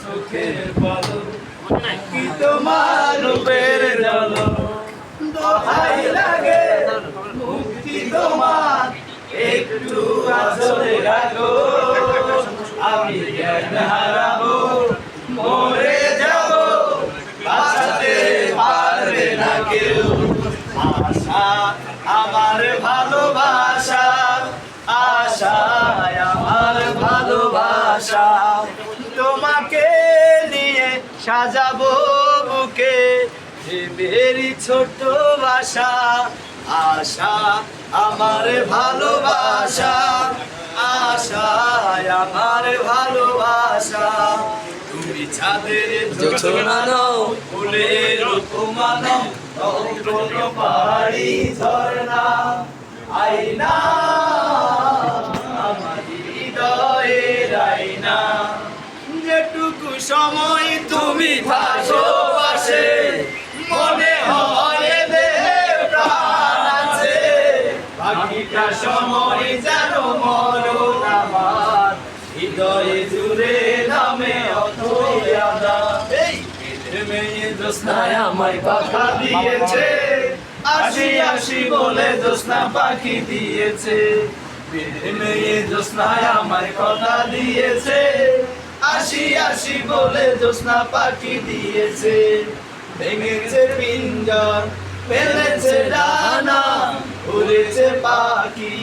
চোখের বলো কি তোমার রূপের জলো দোহাই লাগে মুক্তি তোমার একটু আচরে রাখো আমি জ্ঞান হারাবো মরে যাব বাঁচাতে পারবে না কেউ আশা আমার ভালোবাসা আশায় আমার ভালোবাসা তোমাকে নিয়ে সাজাবো বুকে ভেবেরি ছোট বাসা আশা আমার ভালোবাসা আশায় আমার ভালোবাসা তুমি ছাদের জোছনা নাও ফুলের উপমা নাও কোনো পাহাড়ি ঝরনা আইনা আমার হৃদয়ের আইনা যেটুকু সময় তুমি ভালোবাসে মনে হয় দেহে প্রাণ আছে বাকিটা সময় যেন মরণ আমার হৃদয়ে জুড়ে নামে অথই আদা এই মেয়ে জ্যোৎস্নায় আমায় কথা দিয়েছে আসি আসি বলে জ্যোৎস্না পাখি দিয়েছে মেয়ে জ্যোৎস্নায় আমায় কথা দিয়েছে আসি আসি বলে জ্যোৎস্না পাখি দিয়েছে ভেঙেছে পিঞ্জর ফেলেছে ডানা উড়েছে পাখি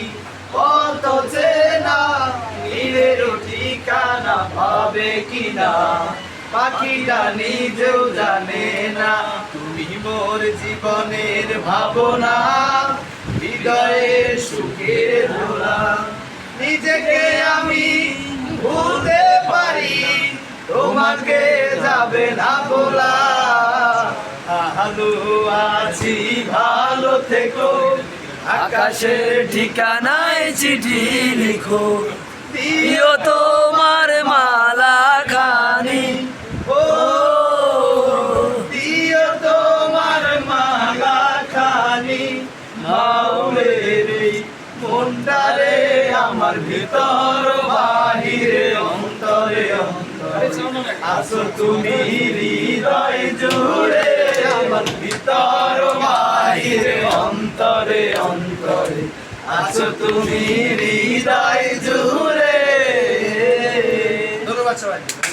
কত চেনা নীরের ঠিকানা পাবে কিনা পাখিটা নিজেও জানে না তুমি মোর জীবনের ভাবনা হৃদয়ের সুখের ধরা নিজেকে আমি ভুলতে পারি তোমাকে যাবে না বলা ভালো আছি ভালো থেকো আকাশের ঠিকানায় চিঠি লিখো দিও তোমার মালা খানি ও দিও তোমার মালা খানি মাওলের মনটারে আমার ভিতর বাহিরে অন্তরে অন্তরে আসো তুমি হৃদয় জুড়ে আমার ভিতর বাহিরে অন্তরে অন্তরে আসো তুমি হৃদয় জুড়ে। ধন্যবাদ সবাই।